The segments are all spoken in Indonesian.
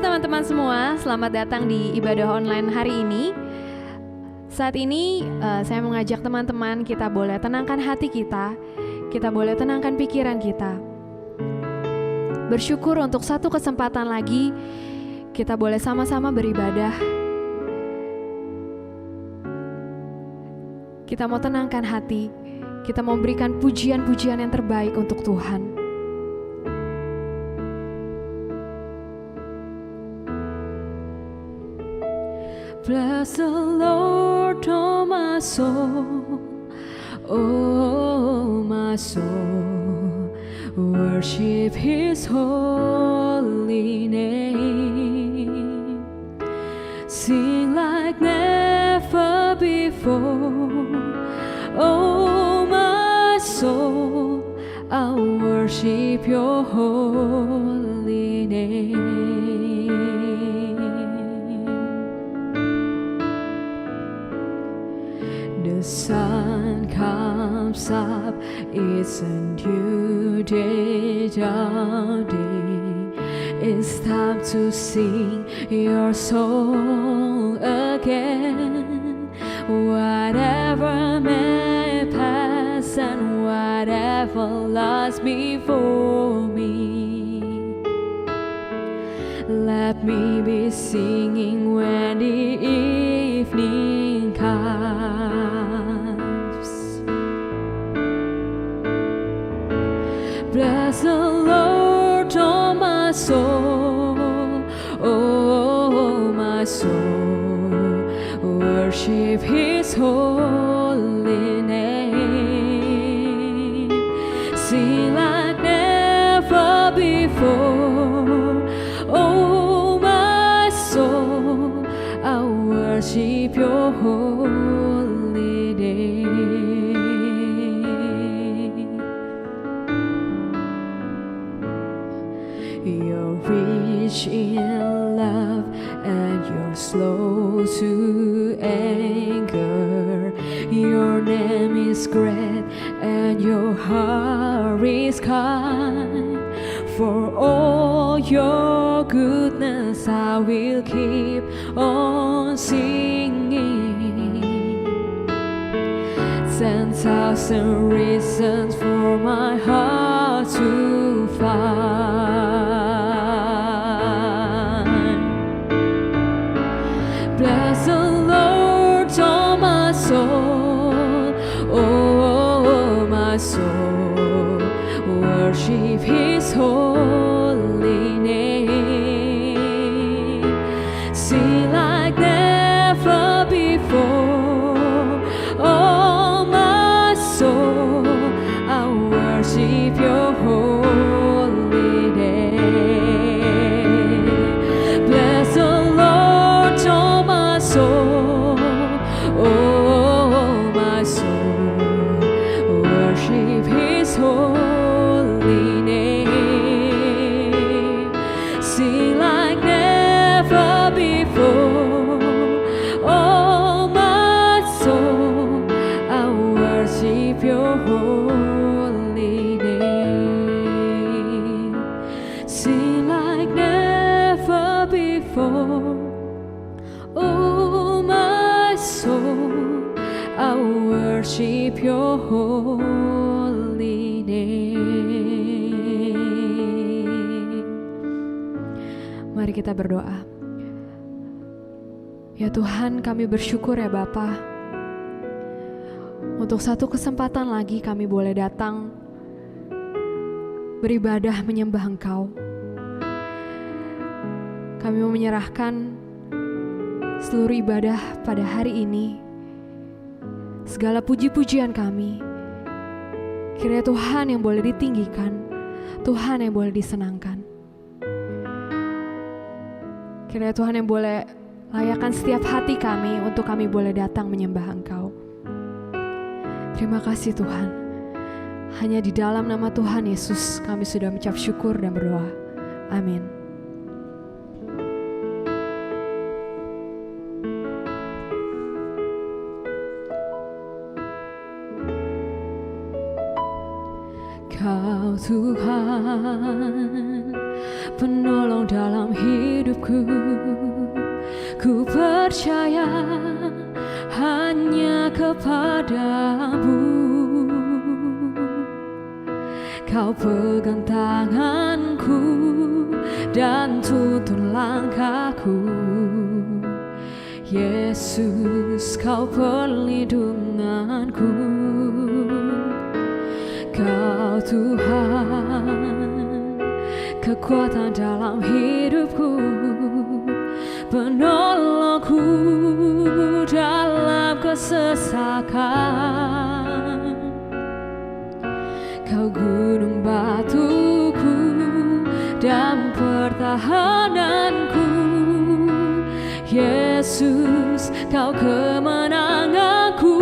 teman-teman semua, selamat datang di ibadah online hari ini. Saat ini saya mengajak teman-teman kita boleh tenangkan hati kita boleh tenangkan pikiran kita. Bersyukur untuk satu kesempatan lagi kita boleh sama-sama beribadah. Kita mau tenangkan hati, kita mau berikan pujian-pujian yang terbaik untuk Tuhan. Bless the Lord, oh my soul, oh my soul, worship His holy name. Sing like never before, oh my soul, I'll worship Your holy name. The sun comes up, it's a new day dawning. It's time to sing Your song again. Whatever may pass and whatever lies before me, let me be singing when the evening comes. Bless the Lord, oh my soul, oh my soul, worship His holy name. Sing like never before, oh my soul, I worship Your holy name. You're rich in love and You're slow to anger. Your name is great and Your heart is kind. For all Your goodness I will keep on singing. 10,000 reasons for my heart to find. Bless the Lord, oh my soul, oh my soul, worship His holy name. Sing like never before, oh my soul, I worship Your holy name. Bless the Lord, oh my soul, oh my soul, worship His holy name. Sing like never before, oh my soul, I worship Your holy name. Sing like never before, oh my soul, I worship Your holy name. Mari kita berdoa. Ya Tuhan, kami bersyukur ya Bapa, untuk satu kesempatan lagi kami boleh datang beribadah menyembah Engkau. Kami mau menyerahkan seluruh ibadah pada hari ini, segala puji-pujian kami. Kiranya Tuhan yang boleh ditinggikan, Tuhan yang boleh disenangkan. Kiranya Tuhan yang boleh layakkan setiap hati kami untuk kami boleh datang menyembah Engkau. Terima kasih Tuhan. Hanya di dalam nama Tuhan Yesus kami sudah mengucap syukur dan berdoa. Amin. Kau Tuhan penolong dalam hidupku. Ku percaya hanya kepadamu. Kau pegang tanganku dan tuntun langkahku. Yesus, kau perlindunganku. Kau Tuhan, kekuatan dalam hidupku, penolongku dalam kesesakan. Kau gunung batuku dan pertahananku. Yesus, kau kemenanganku.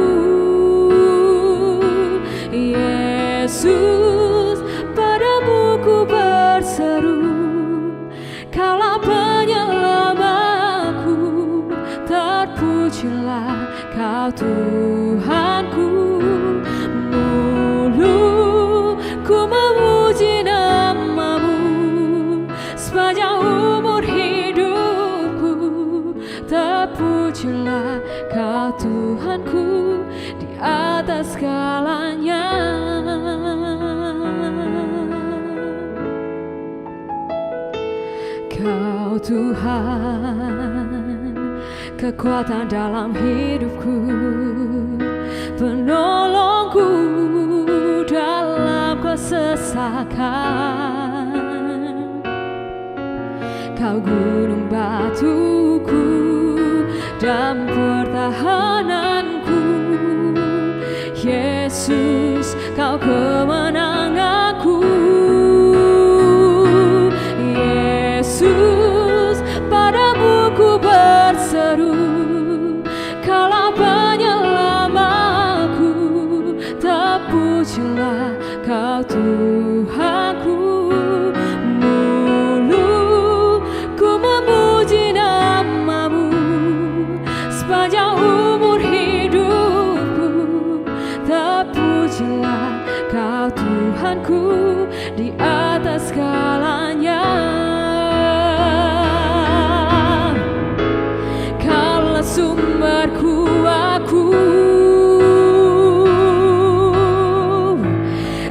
Yesus, padamu ku berseru. Kaulah penyelamatku, terpujilah kau Tuhanku. Mulu ku memuji namamu sepanjang umur hidupku. Terpujilah kau Tuhanku di atas segalanya. Kau Tuhan, kekuatan dalam hidupku, penolongku dalam kesesakan. Kau gunung batuku dan pertahananku. Yesus, kau kemenanganku. Yesus, padamu ku berseru. Kaulah penyelamatku, terpujilah kau Tuhanku. Mulu ku memuji namamu sepanjang umur hidupku. Terpujilah kau Tuhanku di atas segalanya. Kaulah sumberku aku,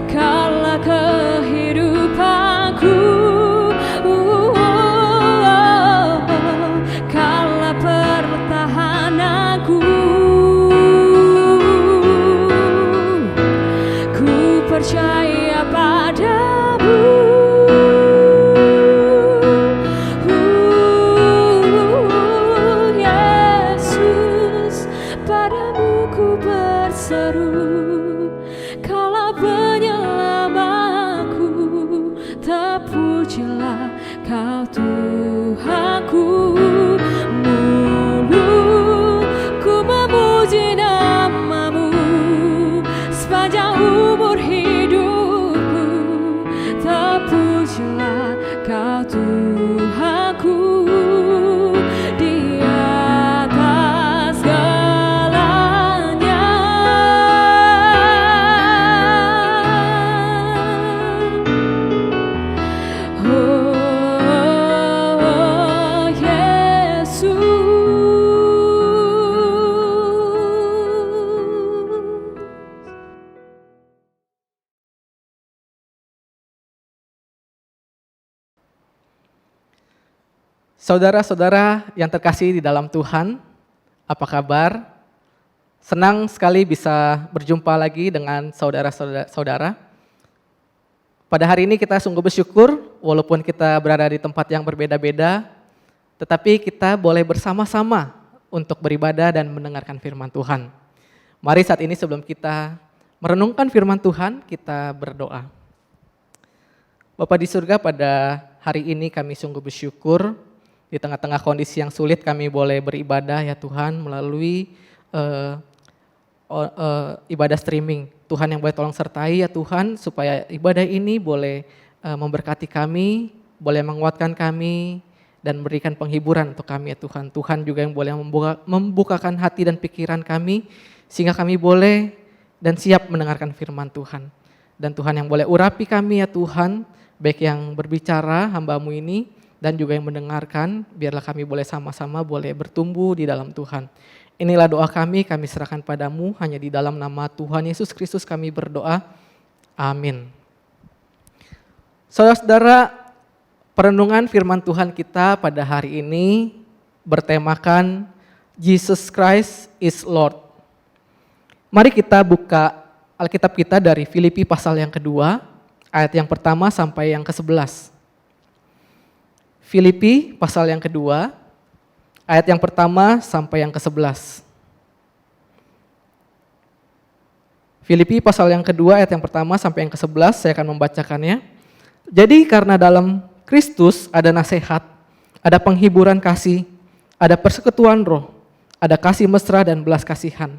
kaulah kehidupanku, kaulah pertahananku. Ku percaya padamu. Yesus, padamu ku berseru. Kaulah penyelamatku, terpujilah kau Tuhanku. Mulu ku memuji namamu sepanjang umur hidupku. Terpujilah kau Tuhanku di atas segalanya. Oh, Yesus. Saudara-saudara yang terkasih di dalam Tuhan, apa kabar? Senang sekali bisa berjumpa lagi dengan saudara-saudara. Pada hari ini kita sungguh bersyukur, walaupun kita berada di tempat yang berbeda-beda, tetapi kita boleh bersama-sama untuk beribadah dan mendengarkan firman Tuhan. Mari saat ini sebelum kita merenungkan firman Tuhan, kita berdoa. Bapa di surga, pada hari ini kami sungguh bersyukur. Di tengah-tengah kondisi yang sulit kami boleh beribadah ya Tuhan melalui ibadah streaming. Tuhan yang boleh tolong sertai ya Tuhan supaya ibadah ini boleh memberkati kami, boleh menguatkan kami dan memberikan penghiburan untuk kami ya Tuhan. Tuhan juga yang boleh membukakan hati dan pikiran kami sehingga kami boleh dan siap mendengarkan firman Tuhan. Dan Tuhan yang boleh urapi kami ya Tuhan baik yang berbicara hamba-Mu ini dan juga yang mendengarkan, biarlah kami boleh sama-sama boleh bertumbuh di dalam Tuhan. Inilah doa kami serahkan padamu, hanya di dalam nama Tuhan Yesus Kristus kami berdoa. Amin. Saudara-saudara, perenungan firman Tuhan kita pada hari ini bertemakan Jesus Christ is Lord. Mari kita buka Alkitab kita dari Filipi pasal yang kedua, ayat yang pertama sampai yang ke-11. Filipi pasal yang kedua, ayat yang pertama sampai yang ke-11. Filipi pasal yang kedua, ayat yang pertama sampai yang ke-11, saya akan membacakannya. Jadi karena dalam Kristus ada nasihat, ada penghiburan kasih, ada persekutuan roh, ada kasih mesra dan belas kasihan.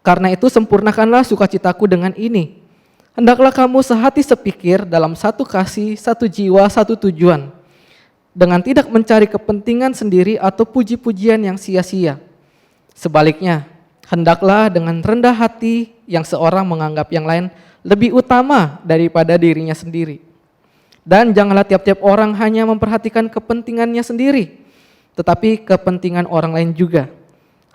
Karena itu sempurnakanlah sukacitaku dengan ini. Hendaklah kamu sehati sepikir dalam satu kasih, satu jiwa, satu tujuan. Dengan tidak mencari kepentingan sendiri atau puji-pujian yang sia-sia. Sebaliknya, hendaklah dengan rendah hati yang seorang menganggap yang lain lebih utama daripada dirinya sendiri. Dan janganlah tiap-tiap orang hanya memperhatikan kepentingannya sendiri, tetapi kepentingan orang lain juga.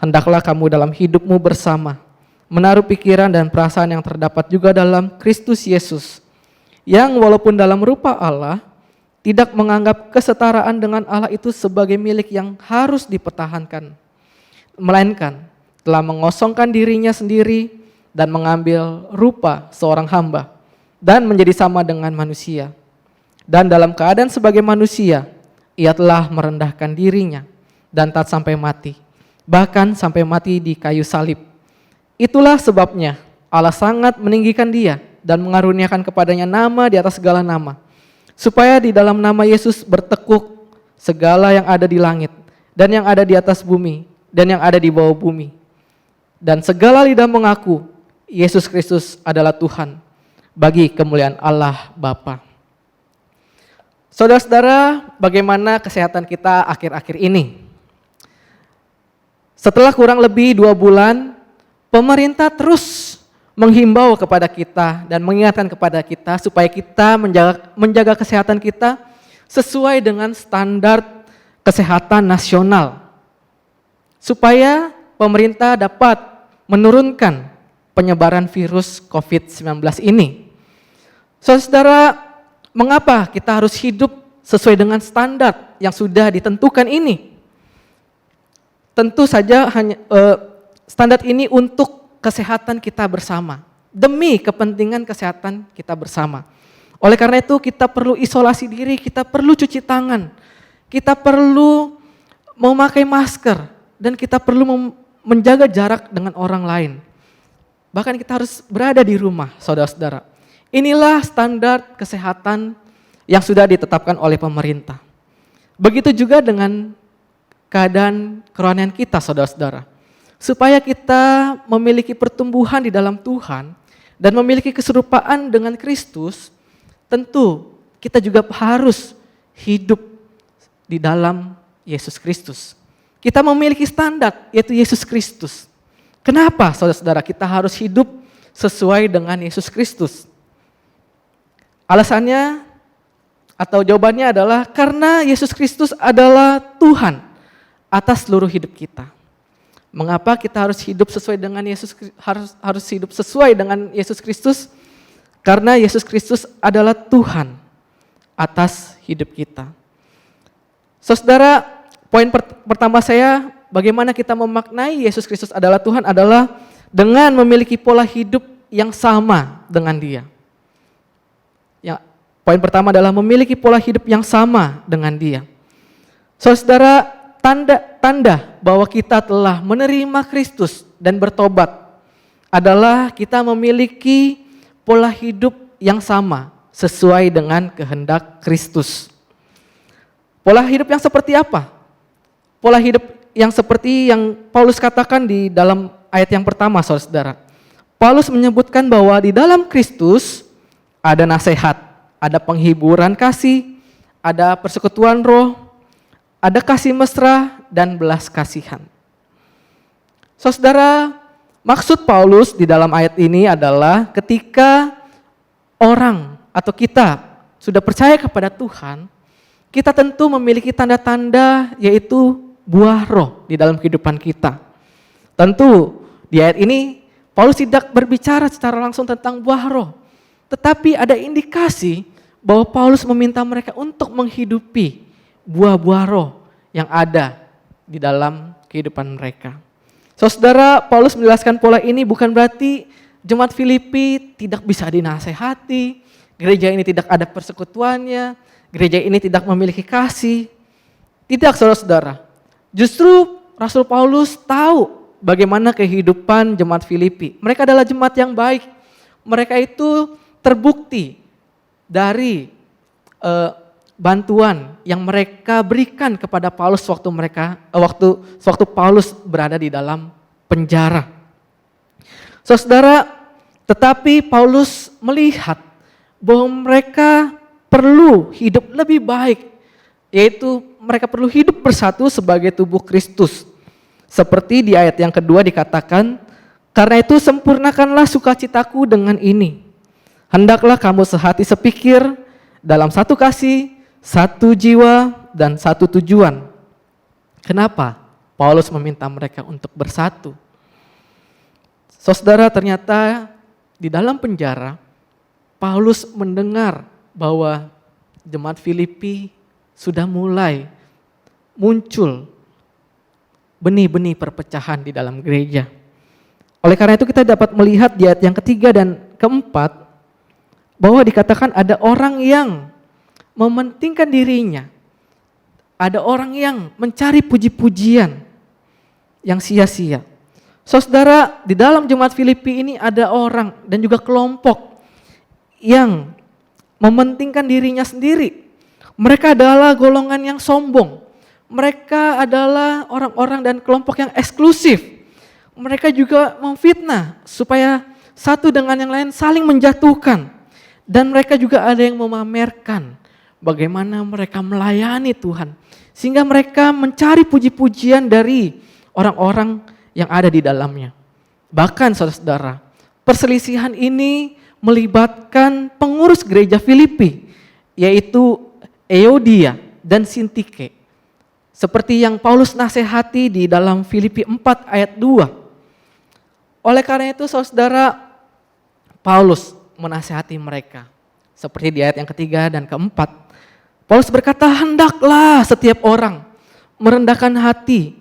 Hendaklah kamu dalam hidupmu bersama, menaruh pikiran dan perasaan yang terdapat juga dalam Kristus Yesus, yang walaupun dalam rupa Allah, tidak menganggap kesetaraan dengan Allah itu sebagai milik yang harus dipertahankan, melainkan telah mengosongkan dirinya sendiri dan mengambil rupa seorang hamba dan menjadi sama dengan manusia. Dan dalam keadaan sebagai manusia, ia telah merendahkan dirinya dan taat sampai mati, bahkan sampai mati di kayu salib. Itulah sebabnya Allah sangat meninggikan dia dan mengaruniakan kepadanya nama di atas segala nama, supaya di dalam nama Yesus bertekuk segala yang ada di langit dan yang ada di atas bumi dan yang ada di bawah bumi. Dan segala lidah mengaku Yesus Kristus adalah Tuhan, bagi kemuliaan Allah Bapa. Saudara-saudara, bagaimana kesehatan kita akhir-akhir ini? Setelah kurang lebih 2 bulan, pemerintah terus menghimbau kepada kita dan mengingatkan kepada kita supaya kita menjaga kesehatan kita sesuai dengan standar kesehatan nasional. Supaya pemerintah dapat menurunkan penyebaran virus COVID-19 ini. Saudara, mengapa kita harus hidup sesuai dengan standar yang sudah ditentukan ini? Tentu saja standar ini untuk kesehatan kita bersama, demi kepentingan kesehatan kita bersama. Oleh karena itu kita perlu isolasi diri, kita perlu cuci tangan, kita perlu memakai masker, dan kita perlu menjaga jarak dengan orang lain. Bahkan kita harus berada di rumah, saudara-saudara. Inilah standar kesehatan yang sudah ditetapkan oleh pemerintah. Begitu juga dengan keadaan kerohanian kita, saudara-saudara. Supaya kita memiliki pertumbuhan di dalam Tuhan dan memiliki keserupaan dengan Kristus, tentu kita juga harus hidup di dalam Yesus Kristus. Kita memiliki standar, yaitu Yesus Kristus. Kenapa, saudara-saudara, kita harus hidup sesuai dengan Yesus Kristus? Alasannya atau jawabannya adalah karena Yesus Kristus adalah Tuhan atas seluruh hidup kita. Mengapa kita harus hidup sesuai dengan harus hidup sesuai dengan Yesus Kristus? Karena Yesus Kristus adalah Tuhan atas hidup kita. Saudara, poin pertama saya, bagaimana kita memaknai Yesus Kristus adalah Tuhan adalah dengan memiliki pola hidup yang sama dengan Dia. Ya, poin pertama adalah memiliki pola hidup yang sama dengan Dia. Saudara, tanda bahwa kita telah menerima Kristus dan bertobat adalah kita memiliki pola hidup yang sama sesuai dengan kehendak Kristus. Pola hidup yang seperti apa? Pola hidup yang seperti yang Paulus katakan di dalam ayat yang pertama, saudara. Paulus menyebutkan bahwa di dalam Kristus ada nasihat, ada penghiburan kasih, ada persekutuan roh, ada kasih mesra dan belas kasihan. Saudara, maksud Paulus di dalam ayat ini adalah ketika orang atau kita sudah percaya kepada Tuhan, kita tentu memiliki tanda-tanda yaitu buah roh di dalam kehidupan kita. Tentu di ayat ini Paulus tidak berbicara secara langsung tentang buah roh, tetapi ada indikasi bahwa Paulus meminta mereka untuk menghidupi buah-buah roh yang ada di dalam kehidupan mereka. Saudara, Paulus menjelaskan pola ini bukan berarti jemaat Filipi tidak bisa dinasehati, gereja ini tidak ada persekutuannya, gereja ini tidak memiliki kasih. Tidak, saudara-saudara. Justru Rasul Paulus tahu bagaimana kehidupan jemaat Filipi. Mereka adalah jemaat yang baik. Mereka itu terbukti dari bantuan yang mereka berikan kepada Paulus waktu Paulus berada di dalam penjara. Saudara, tetapi Paulus melihat bahwa mereka perlu hidup lebih baik, yaitu mereka perlu hidup bersatu sebagai tubuh Kristus. Seperti di ayat yang kedua dikatakan, karena itu sempurnakanlah sukacitaku dengan ini. Hendaklah kamu sehati sepikir dalam satu kasih, satu jiwa, dan satu tujuan. Kenapa Paulus meminta mereka untuk bersatu? Saudara, ternyata di dalam penjara, Paulus mendengar bahwa jemaat Filipi sudah mulai muncul benih-benih perpecahan di dalam gereja. Oleh karena itu kita dapat melihat di ayat yang ketiga dan keempat, bahwa dikatakan ada orang yang mementingkan dirinya. Ada orang yang mencari puji-pujian yang sia-sia. Saudara, di dalam jemaat Filipi ini ada orang dan juga kelompok yang mementingkan dirinya sendiri. Mereka adalah golongan yang sombong. Mereka adalah orang-orang dan kelompok yang eksklusif. Mereka juga memfitnah supaya satu dengan yang lain saling menjatuhkan. Dan mereka juga ada yang memamerkan bagaimana mereka melayani Tuhan. Sehingga mereka mencari puji-pujian dari orang-orang yang ada di dalamnya. Bahkan saudara-saudara, perselisihan ini melibatkan pengurus gereja Filipi, yaitu Euodia dan Sintike. Seperti yang Paulus nasihati di dalam Filipi 4 ayat 2. Oleh karena itu saudara, Paulus menasihati mereka. Seperti di ayat yang ketiga dan keempat. Paulus berkata, hendaklah setiap orang merendahkan hati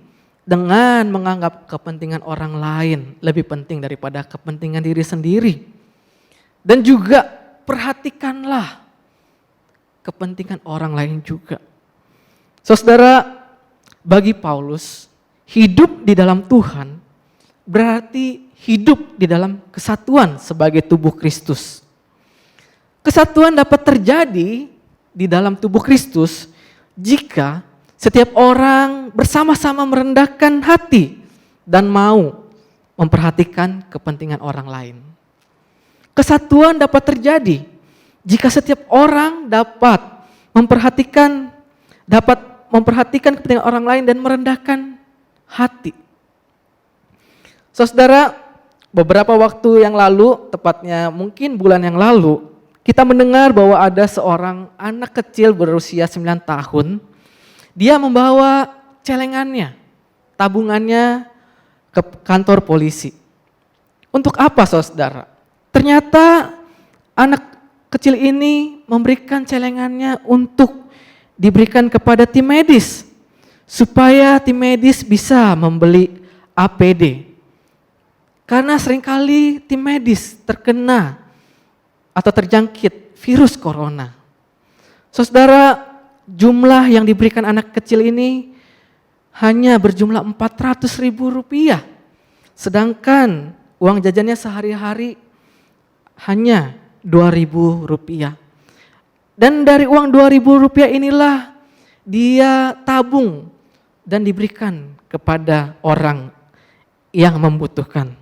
dengan menganggap kepentingan orang lain lebih penting daripada kepentingan diri sendiri. Dan juga perhatikanlah kepentingan orang lain juga. Saudara, bagi Paulus, hidup di dalam Tuhan berarti hidup di dalam kesatuan sebagai tubuh Kristus. Kesatuan dapat terjadi di dalam tubuh Kristus jika setiap orang bersama-sama merendahkan hati dan mau memperhatikan kepentingan orang lain. Kesatuan dapat terjadi jika setiap orang dapat memperhatikan kepentingan orang lain dan merendahkan hati. Saudara, beberapa waktu yang lalu, tepatnya mungkin bulan yang lalu, kita mendengar bahwa ada seorang anak kecil berusia 9 tahun, dia membawa celengannya, tabungannya ke kantor polisi. Untuk apa saudara? Ternyata anak kecil ini memberikan celengannya untuk diberikan kepada tim medis, supaya tim medis bisa membeli APD. Karena seringkali tim medis terkena atau terjangkit virus corona. Saudara, jumlah yang diberikan anak kecil ini hanya berjumlah Rp400.000. Sedangkan uang jajannya sehari-hari hanya Rp2.000. Dan dari uang Rp2.000 inilah dia tabung dan diberikan kepada orang yang membutuhkan.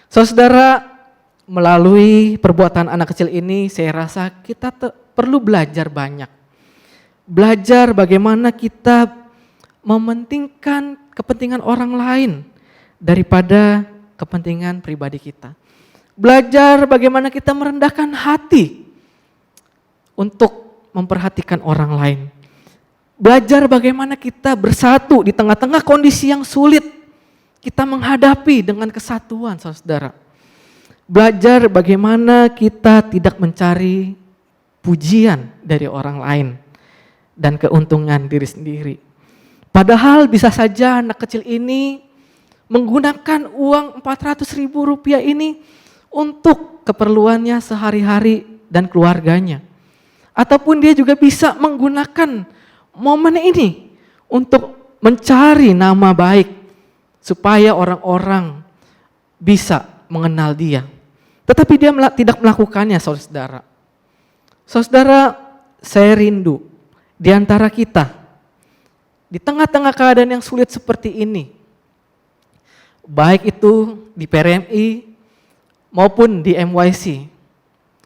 Saudara, melalui perbuatan anak kecil ini saya rasa kita perlu belajar banyak. Belajar bagaimana kita mementingkan kepentingan orang lain daripada kepentingan pribadi kita. Belajar bagaimana kita merendahkan hati untuk memperhatikan orang lain. Belajar bagaimana kita bersatu di tengah-tengah kondisi yang sulit. Kita menghadapi dengan kesatuan, saudara. Belajar bagaimana kita tidak mencari pujian dari orang lain dan keuntungan diri sendiri. Padahal bisa saja anak kecil ini menggunakan uang 400.000 rupiah ini untuk keperluannya sehari-hari dan keluarganya. Ataupun dia juga bisa menggunakan momen ini untuk mencari nama baik supaya orang-orang bisa mengenal dia. Tetapi dia tidak melakukannya, saudara. Saudara, saya rindu di antara kita, di tengah-tengah keadaan yang sulit seperti ini, baik itu di PRMI maupun di MYC,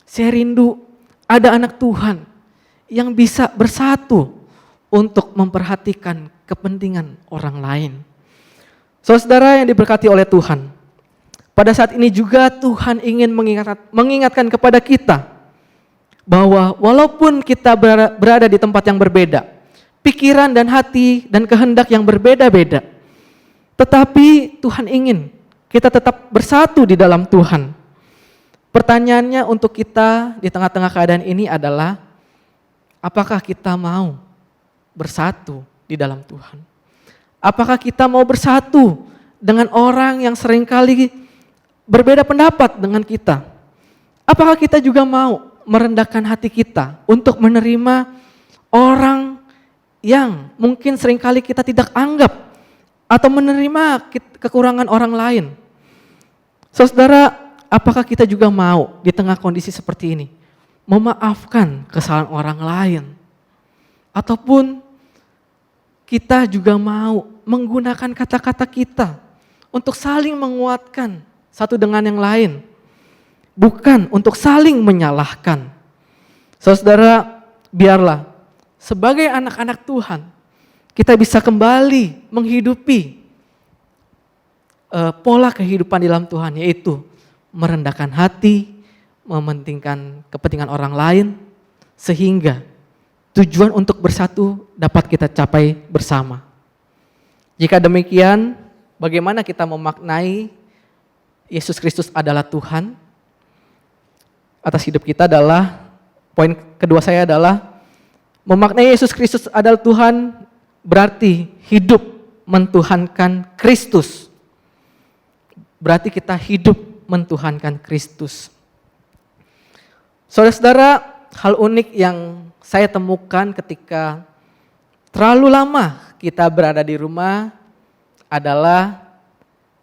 saya rindu ada anak Tuhan yang bisa bersatu untuk memperhatikan kepentingan orang lain. Saudara yang diberkati oleh Tuhan, pada saat ini juga Tuhan ingin mengingatkan kepada kita bahwa walaupun kita berada di tempat yang berbeda, pikiran dan hati dan kehendak yang berbeda-beda, tetapi Tuhan ingin kita tetap bersatu di dalam Tuhan. Pertanyaannya untuk kita di tengah-tengah keadaan ini adalah, apakah kita mau bersatu di dalam Tuhan? Apakah kita mau bersatu dengan orang yang seringkali berbeda pendapat dengan kita? Apakah kita juga mau merendahkan hati kita untuk menerima orang yang mungkin seringkali kita tidak anggap atau menerima kekurangan orang lain? Saudara, apakah kita juga mau di tengah kondisi seperti ini memaafkan kesalahan orang lain? Ataupun kita juga mau menggunakan kata-kata kita untuk saling menguatkan satu dengan yang lain, bukan untuk saling menyalahkan. Saudara, biarlah sebagai anak-anak Tuhan kita bisa kembali menghidupi pola kehidupan di dalam Tuhan, yaitu merendahkan hati, mementingkan kepentingan orang lain, sehingga tujuan untuk bersatu dapat kita capai bersama. Jika demikian, bagaimana kita memaknai Yesus Kristus adalah Tuhan atas hidup kita adalah, poin kedua saya adalah, memaknai Yesus Kristus adalah Tuhan berarti hidup mentuhankan Kristus. Berarti kita hidup mentuhankan Kristus. Saudara-saudara, hal unik yang saya temukan ketika terlalu lama kita berada di rumah adalah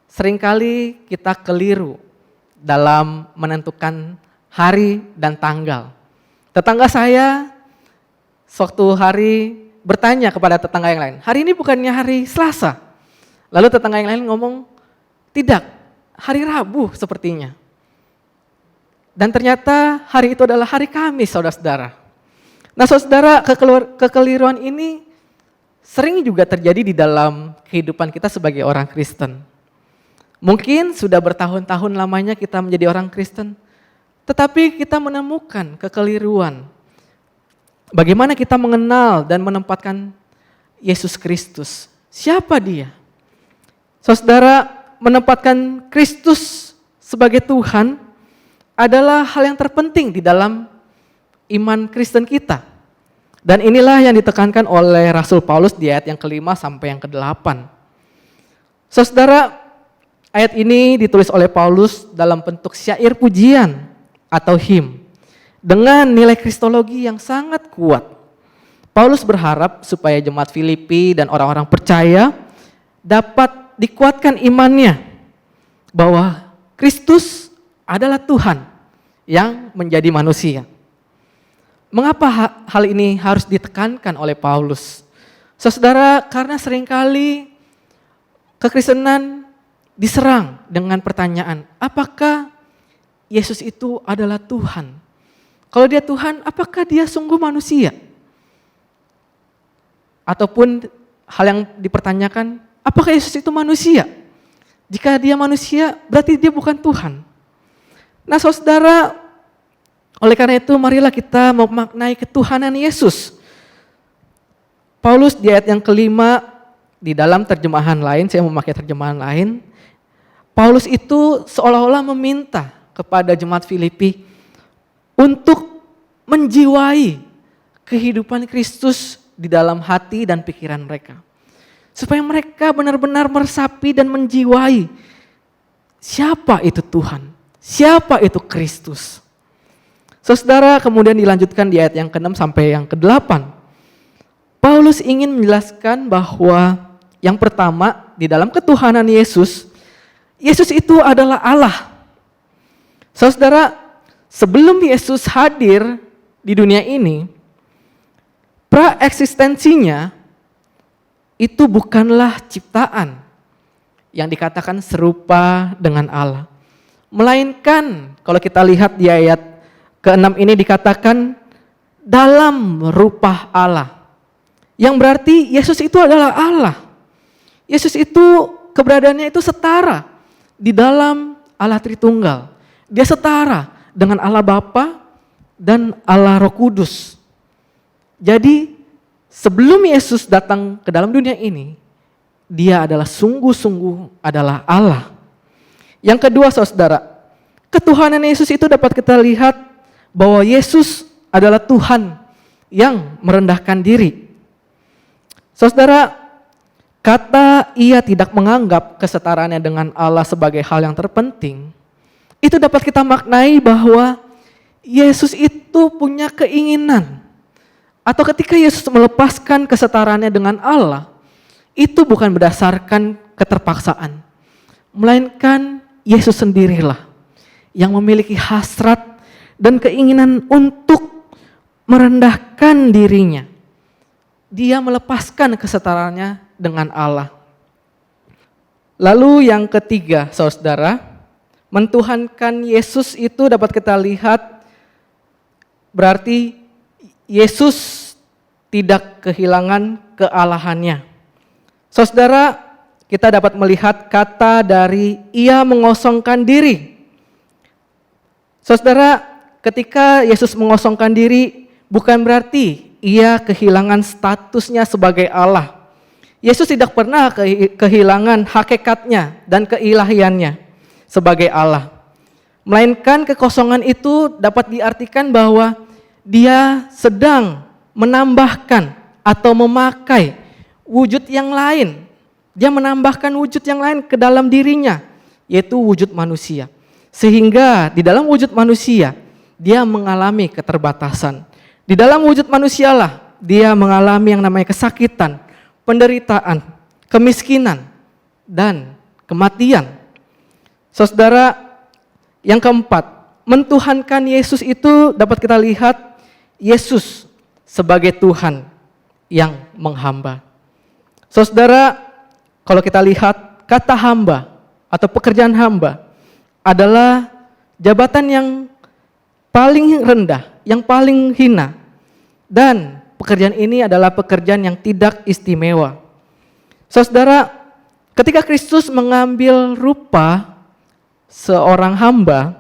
seringkali kita keliru dalam menentukan hari dan tanggal. Tetangga saya suatu hari bertanya kepada tetangga yang lain, hari ini bukannya hari Selasa? Lalu tetangga yang lain ngomong, tidak, hari Rabu sepertinya. Dan ternyata hari itu adalah hari Kamis, saudara-saudara. Nah, saudara, kekeliruan ini sering juga terjadi di dalam kehidupan kita sebagai orang Kristen. Mungkin sudah bertahun-tahun lamanya kita menjadi orang Kristen, tetapi kita menemukan kekeliruan. Bagaimana kita mengenal dan menempatkan Yesus Kristus? Siapa dia? Saudara, menempatkan Kristus sebagai Tuhan adalah hal yang terpenting di dalam iman Kristen kita. Dan inilah yang ditekankan oleh Rasul Paulus di ayat yang ke-5 sampai yang ke-8. Saudara, ayat ini ditulis oleh Paulus dalam bentuk syair pujian atau him dengan nilai kristologi yang sangat kuat. Paulus berharap supaya jemaat Filipi dan orang-orang percaya dapat dikuatkan imannya bahwa Kristus adalah Tuhan yang menjadi manusia. Mengapa hal ini harus ditekankan oleh Paulus? Saudara, karena seringkali kekristenan diserang dengan pertanyaan, apakah Yesus itu adalah Tuhan? Kalau dia Tuhan, apakah dia sungguh manusia? Ataupun hal yang dipertanyakan, apakah Yesus itu manusia? Jika dia manusia, berarti dia bukan Tuhan. Nah, saudara, Oleh karena itu marilah kita memaknai ketuhanan Yesus. Paulus di ayat yang kelima di dalam terjemahan lain, saya memakai terjemahan lain, Paulus itu seolah-olah meminta kepada jemaat Filipi untuk menjiwai kehidupan Kristus di dalam hati dan pikiran mereka. Supaya mereka benar-benar meresapi dan menjiwai siapa itu Tuhan, siapa itu Kristus. Saudara, kemudian dilanjutkan di ayat yang ke-6 sampai yang ke-8. Paulus ingin menjelaskan bahwa yang pertama di dalam ketuhanan Yesus, Yesus itu adalah Allah. Saudara, sebelum Yesus hadir di dunia ini, praeksistensinya itu bukanlah ciptaan yang dikatakan serupa dengan Allah. Melainkan kalau kita lihat di ayat ke-6 ini dikatakan dalam rupa Allah. Yang berarti Yesus itu adalah Allah. Yesus itu keberadaannya itu setara di dalam Allah Tritunggal. Dia setara dengan Allah Bapa dan Allah Roh Kudus. Jadi sebelum Yesus datang ke dalam dunia ini, dia adalah sungguh-sungguh adalah Allah. Yang kedua saudara, ketuhanan Yesus itu dapat kita lihat bahwa Yesus adalah Tuhan yang merendahkan diri. Saudara, kata ia tidak menganggap kesetaraannya dengan Allah sebagai hal yang terpenting, itu dapat kita maknai bahwa Yesus itu punya keinginan, atau ketika Yesus melepaskan kesetaraannya dengan Allah, itu bukan berdasarkan keterpaksaan, melainkan Yesus sendirilah yang memiliki hasrat dan keinginan untuk merendahkan dirinya. Dia melepaskan kesetaraannya dengan Allah. Lalu yang ketiga, saudara, mentuhankan Yesus itu dapat kita lihat berarti Yesus tidak kehilangan kealahannya. Saudara, kita dapat melihat kata dari ia mengosongkan diri. Saudara, ketika Yesus mengosongkan diri bukan berarti ia kehilangan statusnya sebagai Allah. Yesus tidak pernah kehilangan hakikatnya dan keilahiannya sebagai Allah. Melainkan kekosongan itu dapat diartikan bahwa dia sedang menambahkan atau memakai wujud yang lain. Dia menambahkan wujud yang lain ke dalam dirinya, yaitu wujud manusia. Sehingga di dalam wujud manusia, dia mengalami keterbatasan. Di dalam wujud manusialah dia mengalami yang namanya kesakitan, penderitaan, kemiskinan, dan kematian. Saudara, yang keempat, mentuhankan Yesus itu dapat kita lihat Yesus sebagai Tuhan yang menghamba. Saudara, kalau kita lihat kata hamba atau pekerjaan hamba adalah jabatan yang paling rendah, yang paling hina. Dan pekerjaan ini adalah pekerjaan yang tidak istimewa. Saudara, ketika Kristus mengambil rupa seorang hamba,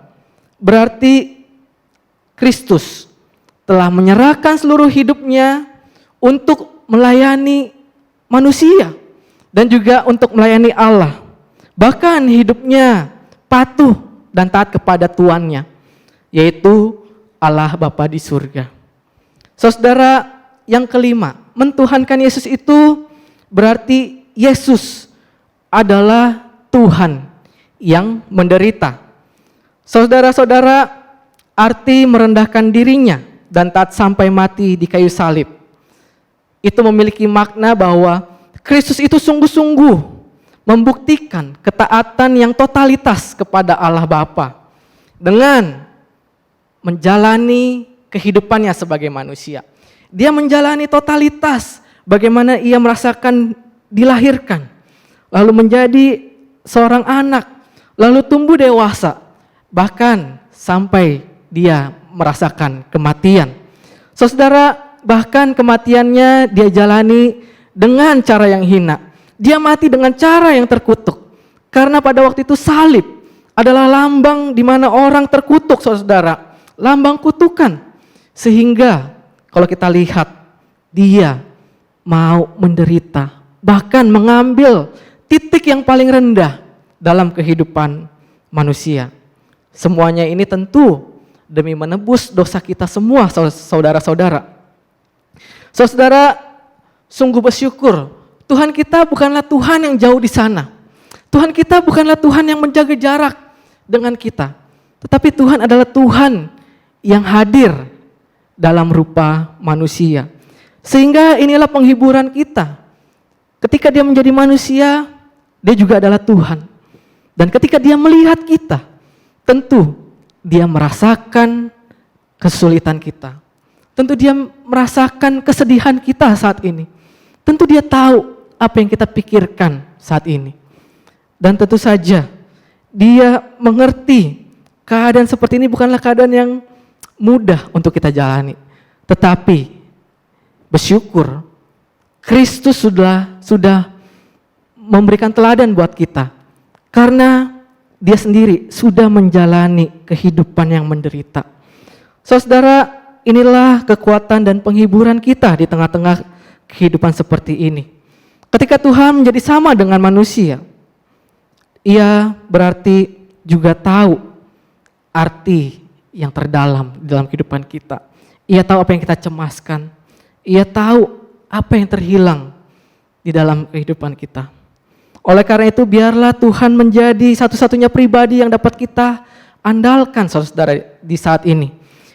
berarti Kristus telah menyerahkan seluruh hidupnya untuk melayani manusia dan juga untuk melayani Allah. Bahkan hidupnya patuh dan taat kepada tuannya, yaitu Allah Bapa di surga. Saudara, yang kelima, mentuhankan Yesus itu berarti Yesus adalah Tuhan yang menderita. Saudara-saudara, arti merendahkan dirinya dan taat sampai mati di kayu salib itu memiliki makna bahwa Kristus itu sungguh-sungguh membuktikan ketaatan yang totalitas kepada Allah Bapa dengan menjalani kehidupannya sebagai manusia. Dia menjalani totalitas bagaimana ia merasakan dilahirkan, lalu menjadi seorang anak, lalu tumbuh dewasa, bahkan sampai dia merasakan kematian. Saudara, bahkan kematiannya dia jalani dengan cara yang hina. Dia mati dengan cara yang terkutuk. Karena pada waktu itu salib adalah lambang di mana orang terkutuk, saudara. lambang kutukan. Sehingga kalau kita lihat, dia mau menderita, bahkan mengambil titik yang paling rendah dalam kehidupan manusia. Semuanya ini tentu demi menebus dosa kita semua, saudara-saudara. Saudara, sungguh bersyukur, Tuhan kita bukanlah Tuhan yang jauh di sana. Tuhan kita bukanlah Tuhan yang menjaga jarak dengan kita. Tetapi Tuhan adalah Tuhan yang hadir dalam rupa manusia. Sehingga inilah penghiburan kita. Ketika dia menjadi manusia, dia juga adalah Tuhan. Dan ketika dia melihat kita, tentu dia merasakan kesulitan kita. Tentu dia merasakan kesedihan kita saat ini. Tentu dia tahu apa yang kita pikirkan saat ini. Dan tentu saja dia mengerti keadaan seperti ini bukanlah keadaan yang mudah untuk kita jalani. Tetapi bersyukur Kristus sudah memberikan teladan buat kita. Karena dia sendiri sudah menjalani kehidupan yang menderita. Saudara, inilah kekuatan dan penghiburan kita di tengah-tengah kehidupan seperti ini. Ketika Tuhan menjadi sama dengan manusia, ia berarti juga tahu arti yang terdalam dalam kehidupan kita. Ia tahu apa yang kita cemaskan. Ia tahu apa yang terhilang di dalam kehidupan kita. Oleh karena itu biarlah Tuhan menjadi satu-satunya pribadi yang dapat kita andalkan, saudara, di saat ini.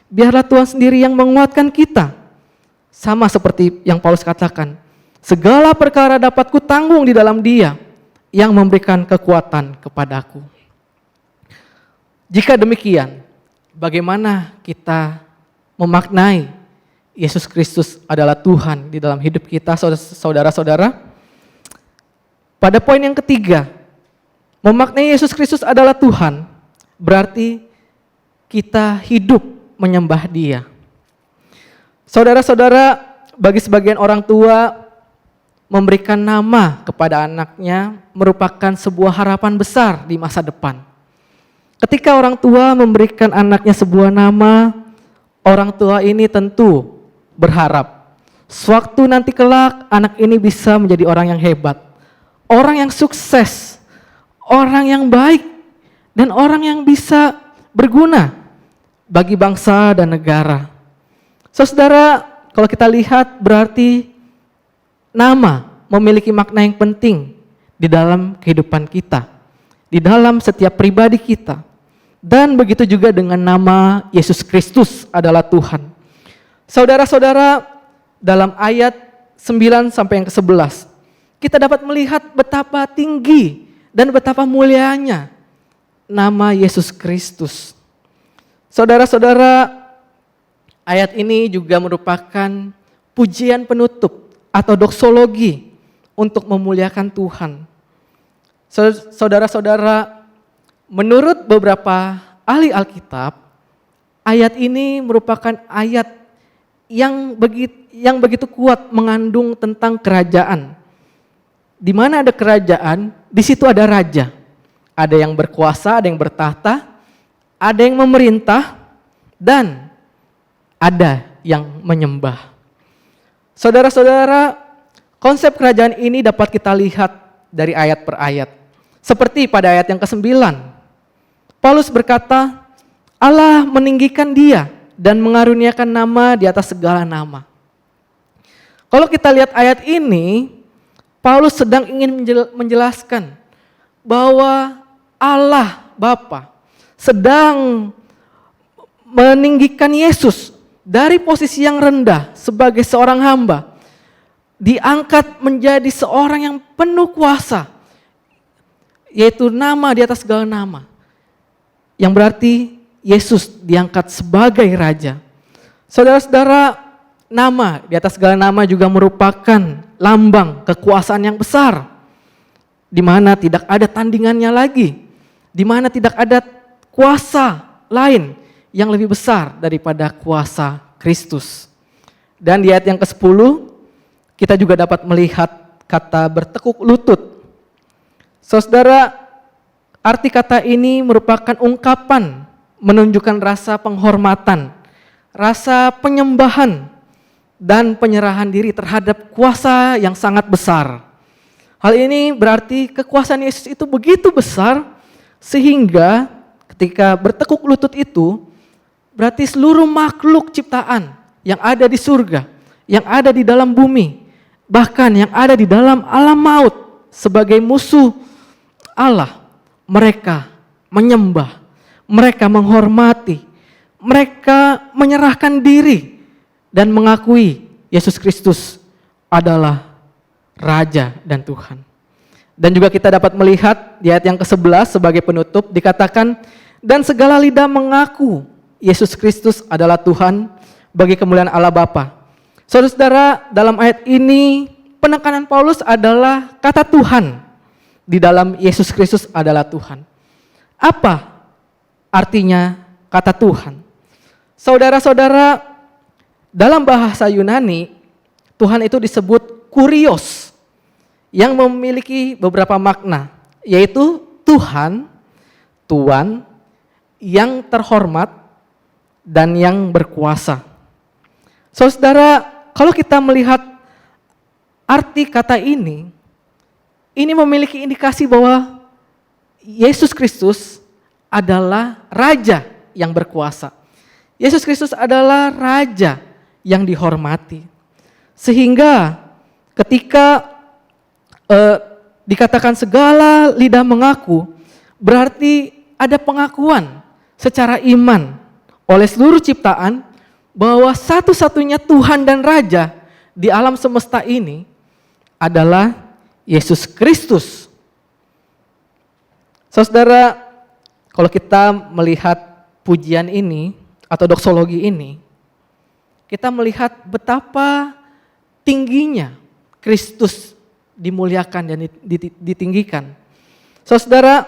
Biarlah Tuhan sendiri yang menguatkan kita. Sama seperti yang Paulus katakan, segala perkara dapat kutanggung di dalam Dia yang memberikan kekuatan kepadaku. Jika demikian, bagaimana kita memaknai Yesus Kristus adalah Tuhan di dalam hidup kita, saudara-saudara? Pada poin yang ketiga, memaknai Yesus Kristus adalah Tuhan, berarti kita hidup menyembah Dia. Saudara-saudara, bagi sebagian orang tua, memberikan nama kepada anaknya merupakan sebuah harapan besar di masa depan. Ketika orang tua memberikan anaknya sebuah nama, orang tua ini tentu berharap sewaktu nanti kelak anak ini bisa menjadi orang yang hebat, orang yang sukses, orang yang baik, dan orang yang bisa berguna bagi bangsa dan negara. Saudara, kalau kita lihat berarti nama memiliki makna yang penting di dalam kehidupan kita, di dalam setiap pribadi kita. Dan begitu juga dengan nama Yesus Kristus adalah Tuhan. Saudara-saudara, dalam ayat 9 sampai yang ke-11, kita dapat melihat betapa tinggi dan betapa mulianya nama Yesus Kristus. Saudara-saudara, ayat ini juga merupakan pujian penutup atau doksologi untuk memuliakan Tuhan. Saudara-saudara, menurut beberapa ahli Alkitab, ayat ini merupakan ayat yang begitu kuat mengandung tentang kerajaan. Di mana ada kerajaan, di situ ada raja. Ada yang berkuasa, ada yang bertahta, ada yang memerintah, dan ada yang menyembah. Saudara-saudara, konsep kerajaan ini dapat kita lihat dari ayat per ayat. Seperti pada ayat yang ke-9, Paulus berkata, Allah meninggikan Dia dan mengaruniakan nama di atas segala nama. Kalau kita lihat ayat ini, Paulus sedang ingin menjelaskan bahwa Allah Bapa sedang meninggikan Yesus dari posisi yang rendah sebagai seorang hamba, diangkat menjadi seorang yang penuh kuasa, yaitu nama di atas segala nama. Yang berarti Yesus diangkat sebagai Raja. Saudara-saudara, nama di atas segala nama juga merupakan lambang kekuasaan yang besar, di mana tidak ada tandingannya lagi, di mana tidak ada kuasa lain yang lebih besar daripada kuasa Kristus. Dan di ayat yang ke-10, kita juga dapat melihat kata bertekuk lutut. Saudara, arti kata ini merupakan ungkapan menunjukkan rasa penghormatan, rasa penyembahan, dan penyerahan diri terhadap kuasa yang sangat besar. Hal ini berarti kekuasaan Yesus itu begitu besar sehingga ketika bertekuk lutut itu berarti seluruh makhluk ciptaan yang ada di surga, yang ada di dalam bumi, bahkan yang ada di dalam alam maut sebagai musuh Allah, mereka menyembah, mereka menghormati, mereka menyerahkan diri dan mengakui Yesus Kristus adalah Raja dan Tuhan. Dan juga kita dapat melihat di ayat yang ke-11 sebagai penutup dikatakan, dan segala lidah mengaku Yesus Kristus adalah Tuhan bagi kemuliaan Allah Bapa. Saudara-saudara, dalam ayat ini penekanan Paulus adalah kata Tuhan di dalam Yesus Kristus adalah Tuhan. Apa artinya kata Tuhan? Saudara-saudara, dalam bahasa Yunani, Tuhan itu disebut kurios yang memiliki beberapa makna, yaitu Tuhan, Tuan, yang terhormat, dan yang berkuasa. Saudara, kalau kita melihat arti kata ini memiliki indikasi bahwa Yesus Kristus adalah Raja yang berkuasa. Yesus Kristus adalah Raja yang dihormati. Sehingga ketika dikatakan segala lidah mengaku, berarti ada pengakuan secara iman oleh seluruh ciptaan bahwa satu-satunya Tuhan dan Raja di alam semesta ini adalah Yesus Kristus. Saudara, kalau kita melihat pujian ini atau doksologi ini, kita melihat betapa tingginya Kristus dimuliakan dan ditinggikan. Saudara,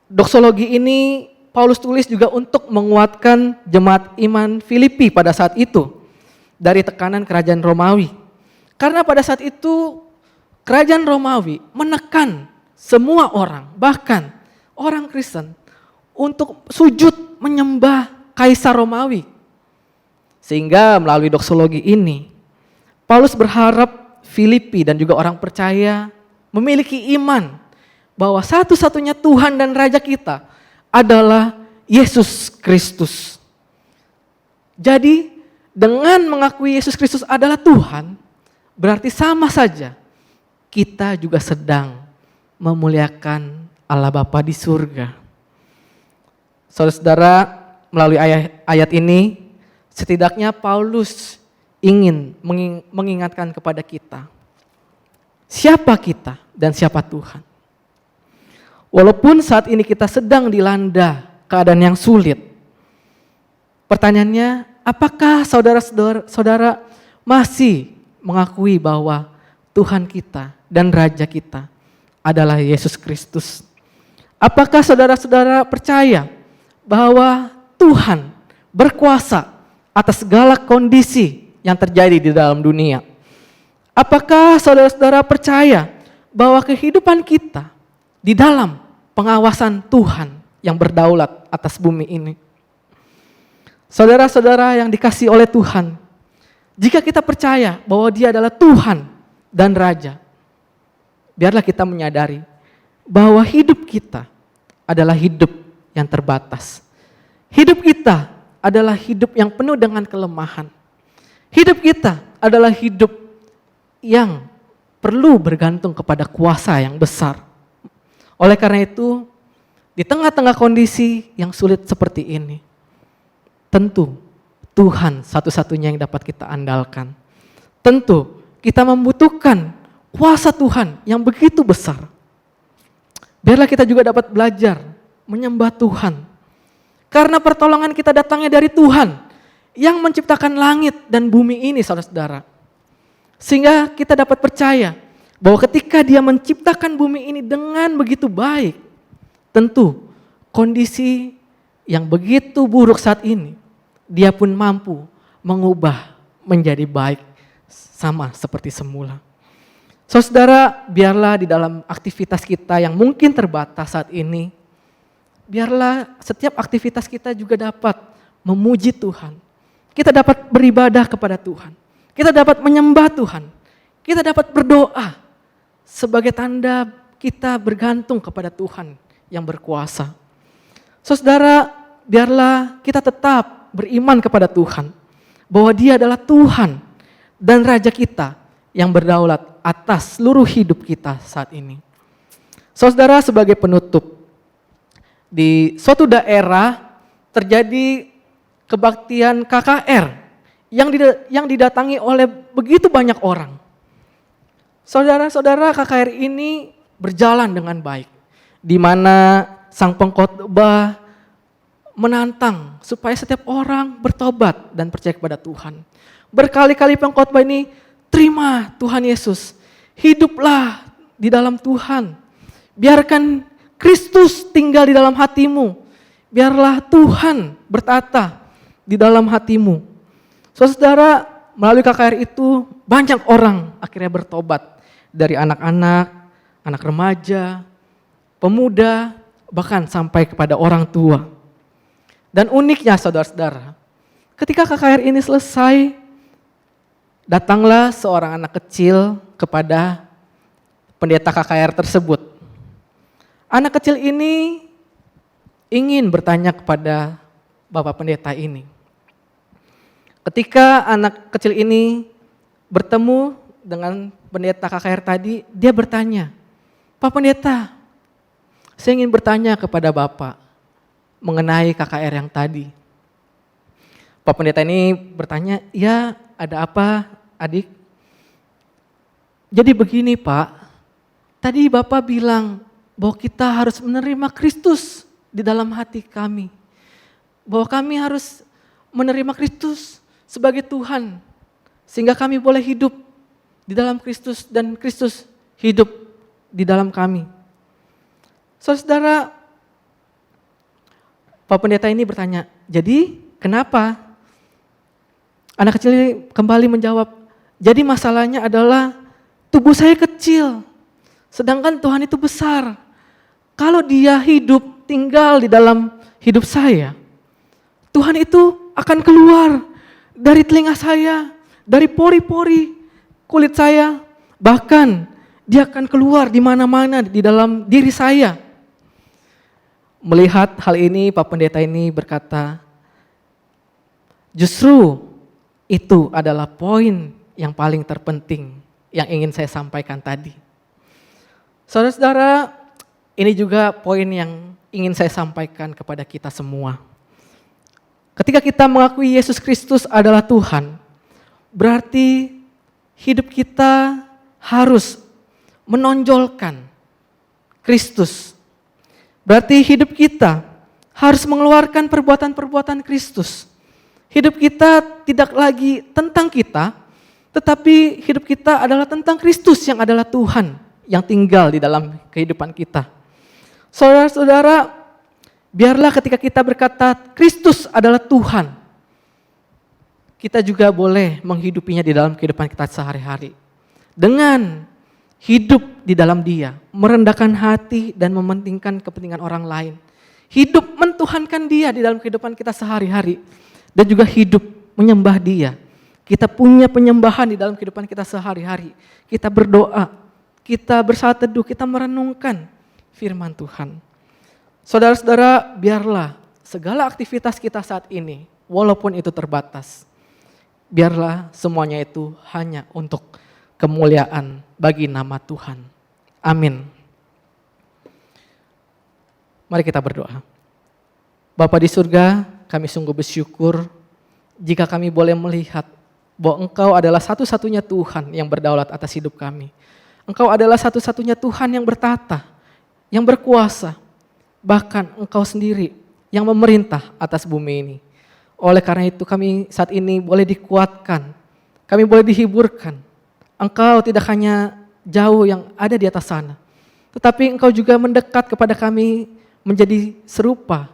doksologi ini Paulus tulis juga untuk menguatkan jemaat iman Filipi pada saat itu dari tekanan kerajaan Romawi. Karena pada saat itu kerajaan Romawi menekan semua orang, bahkan orang Kristen, untuk sujud menyembah Kaisar Romawi. Sehingga melalui doksologi ini, Paulus berharap Filipi dan juga orang percaya memiliki iman bahwa satu-satunya Tuhan dan Raja kita adalah Yesus Kristus. Jadi dengan mengakui Yesus Kristus adalah Tuhan, berarti sama saja kita juga sedang memuliakan Allah Bapa di surga. Saudara-saudara, melalui ayat ini, setidaknya Paulus ingin mengingatkan kepada kita, siapa kita dan siapa Tuhan. Walaupun saat ini kita sedang dilanda keadaan yang sulit, pertanyaannya, apakah saudara-saudara masih mengakui bahwa Tuhan kita dan Raja kita adalah Yesus Kristus? Apakah saudara-saudara percaya bahwa Tuhan berkuasa atas segala kondisi yang terjadi di dalam dunia? Apakah saudara-saudara percaya bahwa kehidupan kita di dalam pengawasan Tuhan yang berdaulat atas bumi ini? Saudara-saudara yang dikasihi oleh Tuhan, jika kita percaya bahwa Dia adalah Tuhan dan Raja, biarlah kita menyadari bahwa hidup kita adalah hidup yang terbatas. Hidup kita adalah hidup yang penuh dengan kelemahan. Hidup kita adalah hidup yang perlu bergantung kepada kuasa yang besar. Oleh karena itu, di tengah-tengah kondisi yang sulit seperti ini, tentu Tuhan satu-satunya yang dapat kita andalkan. Tentu kita membutuhkan kuasa Tuhan yang begitu besar. Biarlah kita juga dapat belajar menyembah Tuhan. Karena pertolongan kita datangnya dari Tuhan yang menciptakan langit dan bumi ini, saudara-saudara. Sehingga kita dapat percaya bahwa ketika Dia menciptakan bumi ini dengan begitu baik, tentu kondisi yang begitu buruk saat ini, Dia pun mampu mengubah menjadi baik sama seperti semula. Saudara, biarlah di dalam aktivitas kita yang mungkin terbatas saat ini, biarlah setiap aktivitas kita juga dapat memuji Tuhan. Kita dapat beribadah kepada Tuhan. Kita dapat menyembah Tuhan. Kita dapat berdoa sebagai tanda kita bergantung kepada Tuhan yang berkuasa. Saudara, biarlah kita tetap beriman kepada Tuhan, bahwa Dia adalah Tuhan dan Raja kita yang berdaulat atas seluruh hidup kita saat ini. Saudara, sebagai penutup, di suatu daerah terjadi kebaktian KKR yang didatangi oleh begitu banyak orang. Saudara-saudara, KKR ini berjalan dengan baik, di mana sang pengkhotbah menantang supaya setiap orang bertobat dan percaya kepada Tuhan. Berkali-kali pengkhotbah ini, terima Tuhan Yesus, hiduplah di dalam Tuhan, biarkan Kristus tinggal di dalam hatimu, biarlah Tuhan bertata di dalam hatimu. Saudara, melalui KKR itu banyak orang akhirnya bertobat, dari anak-anak, anak remaja, pemuda, bahkan sampai kepada orang tua. Dan uniknya saudara-saudara, ketika KKR ini selesai, datanglah seorang anak kecil kepada pendeta KKR tersebut. Anak kecil ini ingin bertanya kepada Bapak pendeta ini. Ketika anak kecil ini bertemu dengan pendeta KKR tadi, dia bertanya, Pak Pendeta, saya ingin bertanya kepada Bapak mengenai KKR yang tadi. Pak Pendeta ini bertanya, ya ada apa adik? Jadi begini Pak, tadi Bapak bilang bahwa kita harus menerima Kristus di dalam hati kami. Bahwa kami harus menerima Kristus sebagai Tuhan, sehingga kami boleh hidup di dalam Kristus dan Kristus hidup di dalam kami. Saudara, Pak Pendeta ini bertanya, jadi kenapa? Anak kecil ini kembali menjawab, jadi masalahnya adalah tubuh saya kecil, sedangkan Tuhan itu besar. Kalau Dia hidup, tinggal di dalam hidup saya, Tuhan itu akan keluar dari telinga saya, dari pori-pori kulit saya, bahkan Dia akan keluar di mana-mana di dalam diri saya. Melihat hal ini, Pak Pendeta ini berkata, justru itu adalah poin yang paling terpenting yang ingin saya sampaikan tadi. Saudara-saudara, ini juga poin yang ingin saya sampaikan kepada kita semua. Ketika kita mengakui Yesus Kristus adalah Tuhan, berarti hidup kita harus menonjolkan Kristus. Berarti hidup kita harus mengeluarkan perbuatan-perbuatan Kristus. Hidup kita tidak lagi tentang kita, tetapi hidup kita adalah tentang Kristus yang adalah Tuhan yang tinggal di dalam kehidupan kita. Saudara-saudara, biarlah ketika kita berkata Kristus adalah Tuhan, kita juga boleh menghidupinya di dalam kehidupan kita sehari-hari. Dengan hidup di dalam Dia, merendahkan hati dan mementingkan kepentingan orang lain. Hidup mentuhankan Dia di dalam kehidupan kita sehari-hari. Dan juga hidup menyembah Dia. Kita punya penyembahan di dalam kehidupan kita sehari-hari. Kita berdoa, kita bersaat teduh, kita merenungkan firman Tuhan. Saudara-saudara, biarlah segala aktivitas kita saat ini, walaupun itu terbatas, biarlah semuanya itu hanya untuk kemuliaan bagi nama Tuhan. Amin. Mari kita berdoa. Bapa di surga, kami sungguh bersyukur jika kami boleh melihat bahwa Engkau adalah satu-satunya Tuhan yang berdaulat atas hidup kami. Engkau adalah satu-satunya Tuhan yang bertata, yang berkuasa, bahkan Engkau sendiri yang memerintah atas bumi ini. Oleh karena itu kami saat ini boleh dikuatkan, kami boleh dihiburkan. Engkau tidak hanya jauh yang ada di atas sana, tetapi Engkau juga mendekat kepada kami menjadi serupa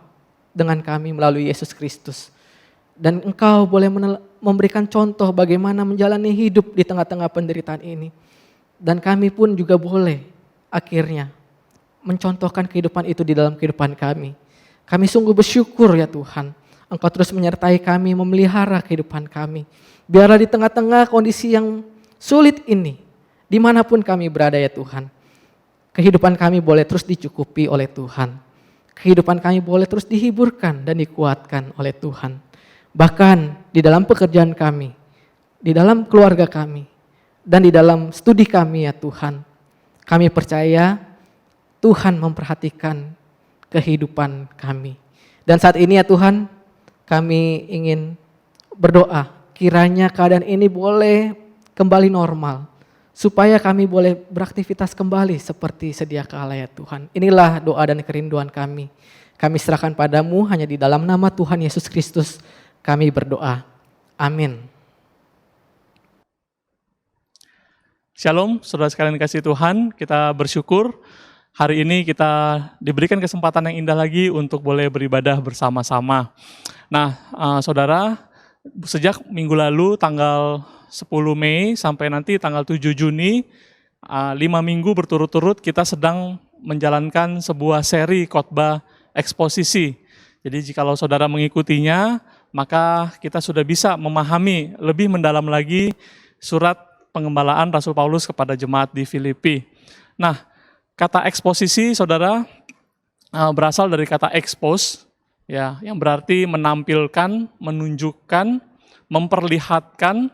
dengan kami melalui Yesus Kristus. Dan Engkau boleh memberikan contoh bagaimana menjalani hidup di tengah-tengah penderitaan ini. Dan kami pun juga boleh akhirnya mencontohkan kehidupan itu di dalam kehidupan kami. Kami sungguh bersyukur ya Tuhan, Engkau terus menyertai kami, memelihara kehidupan kami. Biarlah di tengah-tengah kondisi yang sulit ini, dimanapun kami berada ya Tuhan, kehidupan kami boleh terus dicukupi oleh Tuhan. Kehidupan kami boleh terus dihiburkan dan dikuatkan oleh Tuhan. Bahkan di dalam pekerjaan kami, di dalam keluarga kami, dan di dalam studi kami ya Tuhan, kami percaya Tuhan memperhatikan kehidupan kami. Dan saat ini ya Tuhan, kami ingin berdoa, kiranya keadaan ini boleh kembali normal, supaya kami boleh beraktivitas kembali seperti sedia kala ya Tuhan. Inilah doa dan kerinduan kami. Kami serahkan padamu, hanya di dalam nama Tuhan Yesus Kristus kami berdoa. Amin. Shalom, saudara sekalian kasih Tuhan, kita bersyukur hari ini kita diberikan kesempatan yang indah lagi untuk boleh beribadah bersama-sama. Nah, saudara, sejak minggu lalu tanggal 10 Mei sampai nanti tanggal 7 Juni, 5 minggu berturut-turut kita sedang menjalankan sebuah seri khotbah eksposisi. Jadi jikalau saudara mengikutinya, maka kita sudah bisa memahami lebih mendalam lagi surat pengembalaan Rasul Paulus kepada jemaat di Filipi. Nah, kata eksposisi, saudara, berasal dari kata expose, ya, yang berarti menampilkan, menunjukkan, memperlihatkan.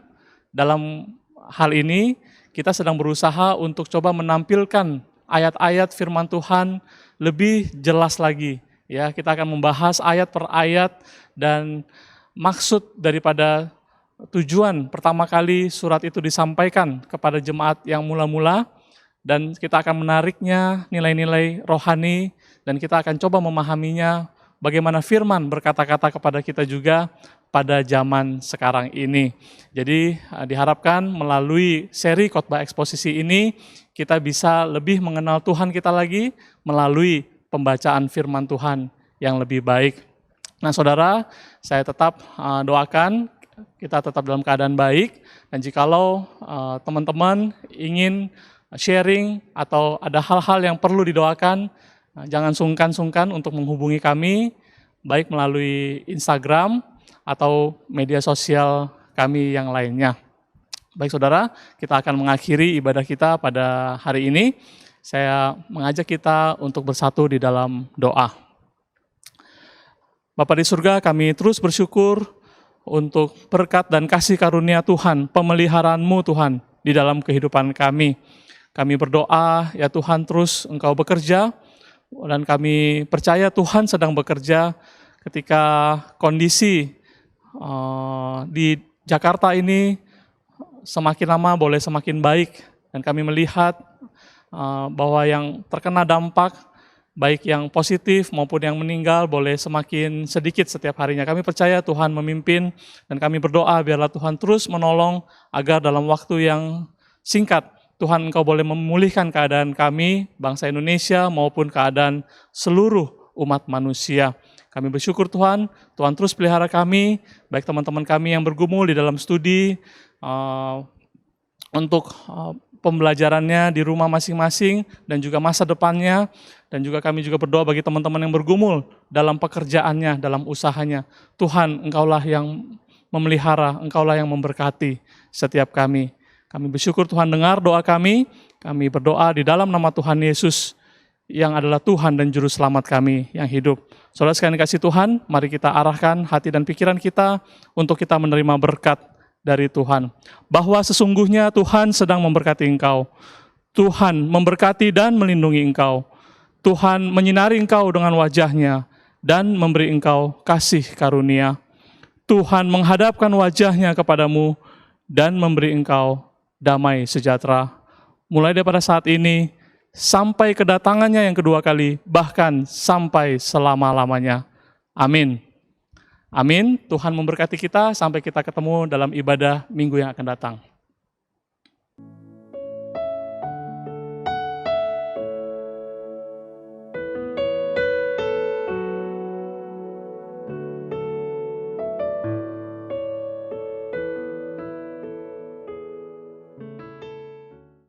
Dalam hal ini, kita sedang berusaha untuk coba menampilkan ayat-ayat firman Tuhan lebih jelas lagi. Ya, kita akan membahas ayat per ayat dan maksud daripada tujuan pertama kali surat itu disampaikan kepada jemaat yang mula-mula, dan kita akan menariknya nilai-nilai rohani, dan kita akan coba memahaminya bagaimana firman berkata-kata kepada kita juga pada zaman sekarang ini. Jadi diharapkan melalui seri khotbah eksposisi ini kita bisa lebih mengenal Tuhan kita lagi melalui pembacaan firman Tuhan yang lebih baik. Nah saudara, saya tetap doakan kita tetap dalam keadaan baik, dan jikalau teman-teman ingin sharing atau ada hal-hal yang perlu didoakan, jangan sungkan-sungkan untuk menghubungi kami, baik melalui Instagram atau media sosial kami yang lainnya. Baik saudara, kita akan mengakhiri ibadah kita pada hari ini. Saya mengajak kita untuk bersatu di dalam doa. Bapa di surga, kami terus bersyukur untuk berkat dan kasih karunia Tuhan, pemeliharaan-Mu Tuhan di dalam kehidupan kami. Kami berdoa ya Tuhan, terus Engkau bekerja, dan kami percaya Tuhan sedang bekerja ketika kondisi di Jakarta ini semakin lama boleh semakin baik, dan kami melihat bahwa yang terkena dampak baik yang positif maupun yang meninggal boleh semakin sedikit setiap harinya. Kami percaya Tuhan memimpin, dan kami berdoa biarlah Tuhan terus menolong agar dalam waktu yang singkat Tuhan Engkau boleh memulihkan keadaan kami, bangsa Indonesia maupun keadaan seluruh umat manusia. Kami bersyukur Tuhan, Tuhan terus pelihara kami, baik teman-teman kami yang bergumul di dalam studi, untuk pembelajarannya di rumah masing-masing, dan juga masa depannya. Dan juga kami juga berdoa bagi teman-teman yang bergumul dalam pekerjaannya, dalam usahanya. Tuhan, Engkaulah yang memelihara, Engkaulah yang memberkati setiap kami. Kami bersyukur Tuhan dengar doa kami berdoa di dalam nama Tuhan Yesus, yang adalah Tuhan dan Juru Selamat kami yang hidup. Saudara sekalian kasih Tuhan, mari kita arahkan hati dan pikiran kita untuk kita menerima berkat dari Tuhan. Bahwa sesungguhnya Tuhan sedang memberkati engkau. Tuhan memberkati dan melindungi engkau. Tuhan menyinari engkau dengan wajah-Nya dan memberi engkau kasih karunia. Tuhan menghadapkan wajah-Nya kepadamu dan memberi engkau damai sejahtera. Mulai daripada saat ini sampai kedatangannya yang kedua kali, bahkan sampai selama-lamanya. Amin. Amin. Tuhan memberkati kita sampai kita ketemu dalam ibadah minggu yang akan datang.